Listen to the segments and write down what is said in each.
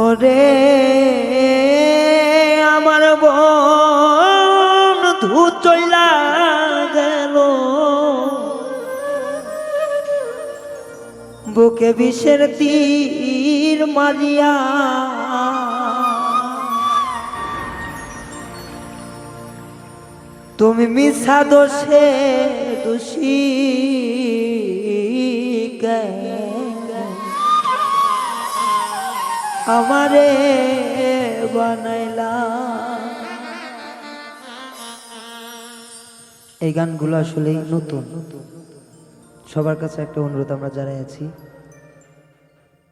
ওরে আমার বন্ধু চইলা গেল, বুকে বিষের তীর মারিয়া। তুমি মিছা দোষে দোষী আমারে বানাইলা। এই গানগুলো আসলে নতুন, সবার কাছে একটা অনুরোধ আমরা যারাই আছি,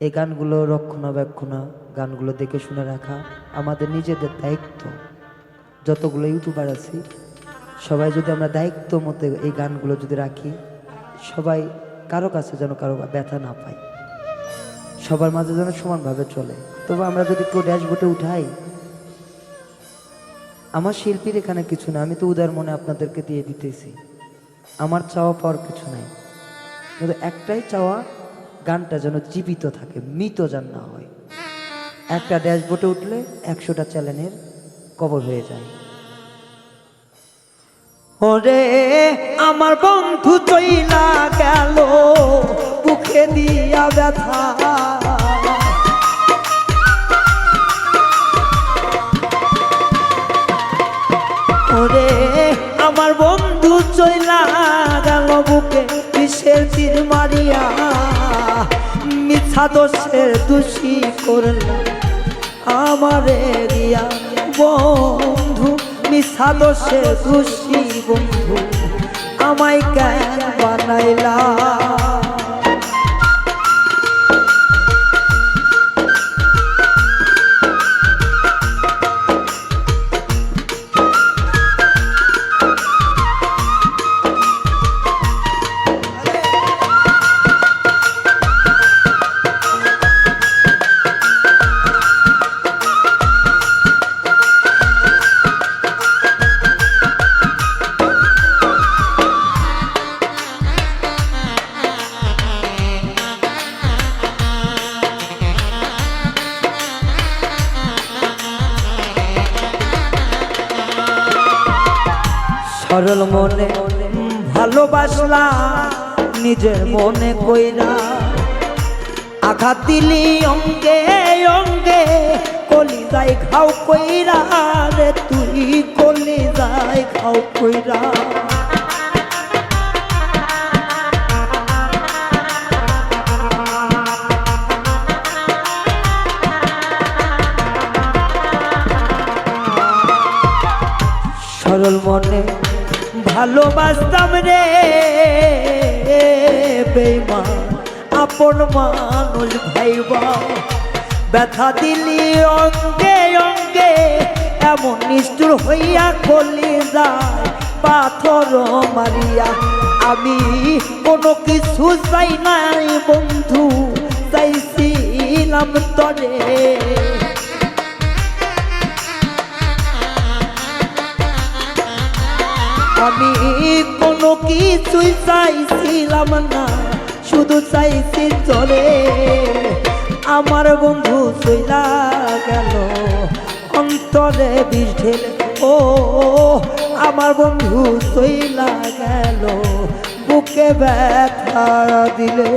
এই গানগুলো রক্ষণাবেক্ষণা, গানগুলো দেখে শুনে রাখা আমাদের নিজেদের দায়িত্ব। যতগুলো ইউটিউবার আছি সবাই যদি আমরা দায়িত্ব মতো এই গানগুলো যদি রাখি, সবাই কারো কাছে যেন কারো ব্যথা না পায়, সবার মাঝে যেন সমানভাবে চলে। তবে আমরা যদি কেউ ড্যাশবোর্ডে উঠাই, আমার শিল্পীর এখানে কিছু না, আমি তো উদার মনে আপনাদেরকে দিয়ে দিতেছি, আমার চাওয়া পাওয়ার কিছু নাই। কিন্তু একটাই চাওয়া, গানটা যেন জীবিত থাকে, মৃত যেন না হয়। একটা ড্যাশবোর্ডে উঠলে 100টা চ্যানেলের কবর হয়ে যায়। ওরে আমার বন্ধু চইলা গেল, বুকে দিয়া ব্যথা। ওরে আমার বন্ধু চইলা গেল, বুকে বিষের তীর মারিয়া। মিথ্যা দোষের দোষী করলাম আমারে দিয়া বন্ধু, মিথ্যা দোষের দোষী বন্ধু আমায় কেন বানাইলা। সরল মনে ভালোবাসলা, নিজের মনে কইরা আঘাত দিলি অঙ্গে অঙ্গে, কলিজায় খাও কইরা রে তুই, কলিজায় খাও কইরা। সরল মনে ভালোবাসতাম রে বেঈমান, আপন মানুষ ভাইবা। ব্যথা দিলি অঙ্গে অঙ্গে, এমন নিষ্ঠুর হইয়া কলিজায় পাথর মারিয়া। আমি কোনো কিছু চাই নাই বন্ধু, চাইছিলাম তরে। আমি কোনো কিছুই চাইছিলাম না, শুধু চাইছি চলে। আমার বন্ধু চইলা গেল, অন্তরে বিষ ঢেলে। ও আমার বন্ধু চইলা গেল, বুকে ব্যথা দিলে।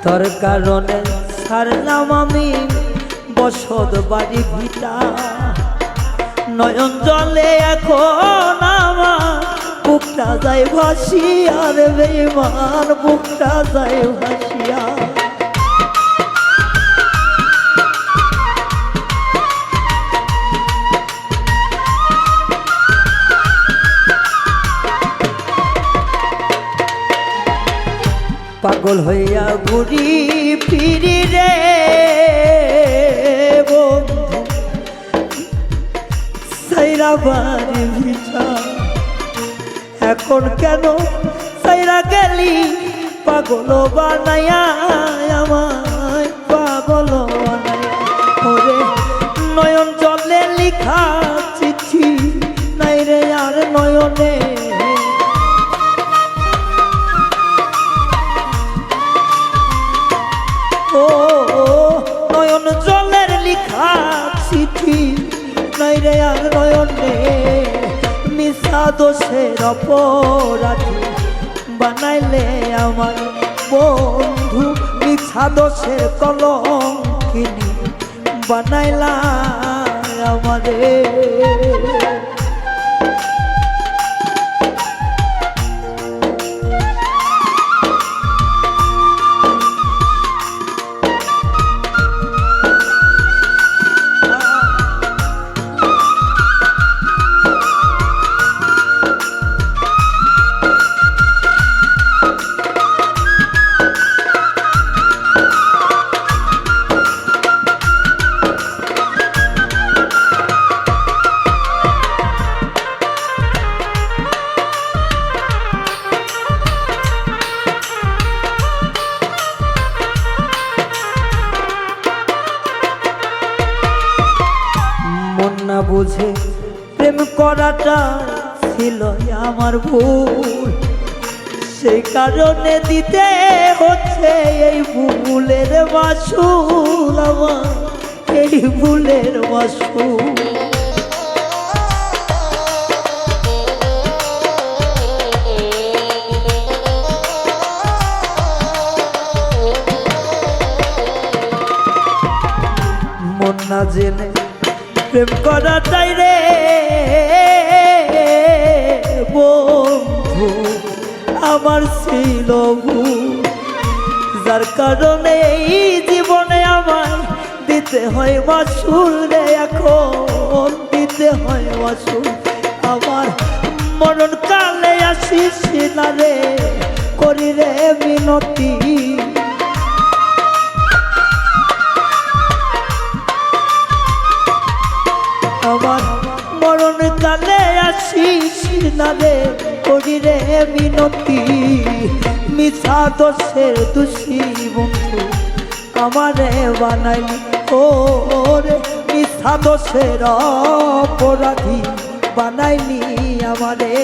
তোর কারণে ছাড়লাম আমি বসত বাড়ি ভিটা, নয়ন জলে এখন আমার বুকটা যায় ভাসিয়া রে বেঈমান বুকটা যায় ভাসিয়া পাগল হইয়া ঘুরি ফিরি রে বন্ধু সাইরা বাড়ি ভিটা এখন কেন সাইরা গেলি পাগল বানাইয়া আমায় পাগল বানাইয়া ওরে নয়ন জলে লিখা চিঠি নাই রে আর নয়নে ও নয়ন জলের লিখা চিঠি নাই রে আর নয়নে মিশা দোষের অপরাধী বানাইলে আমার বন্ধু মিশা দোষের কলঙ্কিনী বানাইলা আমারে না বুঝে প্রেম করাটা ছিল আমার ভুল সেই কারণে দিতে হচ্ছে এই ভুলের মাসুল আমার এই ভুলের মাসুল মন না জেনে প্রেম করাটাই রে বন্ধু আমার ছিল ভুল যার কারণে এই জীবনে আমার দিতে হয় মাসুল রে এখন দিতে হয় মাসুল আমার মরণ কালে আসিস না রে করি রে মিনতি আমার মরণ কালে আসিস না রে করি রে মিনতি মিছা দোষের দোষী বন্ধু আমারে বানাইলি ও রে মিছা দোষের অপরাধী বানাইলি আমারে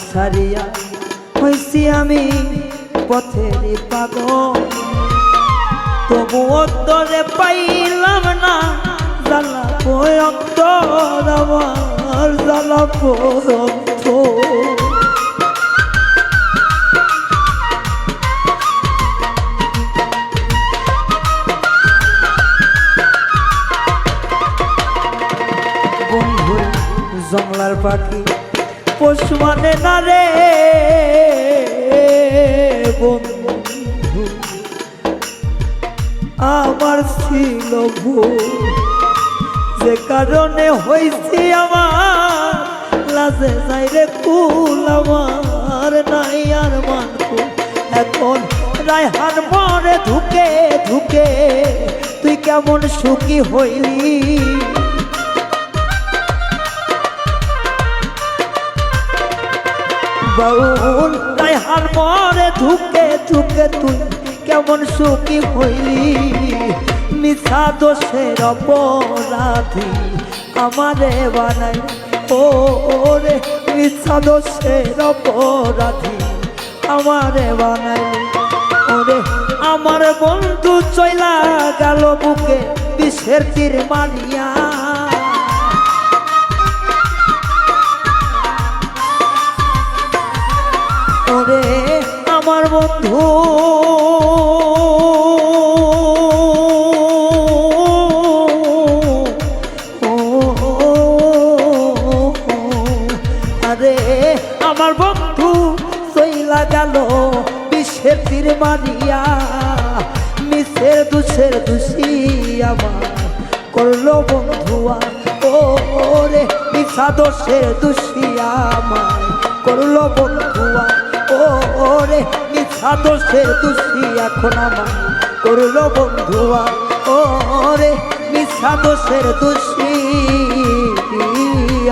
ছাড়িয়া হইছি আমি পথের পাগল তবু অন্তরে পাইলাম না জ্বালা অন্তর আমার জ্বালা বন্ধু জংলার পাখি পোষ মানে না রে বন্ধু আমার ছিল ভুল যে কারণে হইছি আমার লাজে যাই রে কুল আমার নাই আর মানকু এখন রায়হান মরে ধুকে ধুকে তুই কেমন সুখী হইলি বাউল রায়হান মরে ধুকে ধুকে তুই কেমন সুখী হইলি মিছা দোষের অপরাধী আমারে বানাই ও রে মিছা দোষের অপরাধী আমারে বানাইলি ওরে আমার বন্ধু চইলা গেল বুকে বিষের তীর মারিয়া ওরে আমার বন্ধু আরে আমার বন্ধু চইলা গেল বিষের তীর মারিয়া মিছের দুষের দোষী আমার করলো বন্ধুয়া ও রে মিছা দোষের দোষী আমার করলো বন্ধুয়া ও রে মিছা দোষের দোষী এখন আমার করলো বন্ধুয়া ও রে মিছা দোষের দোষী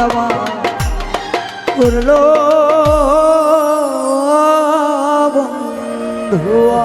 আমার করলো বন্ধুয়া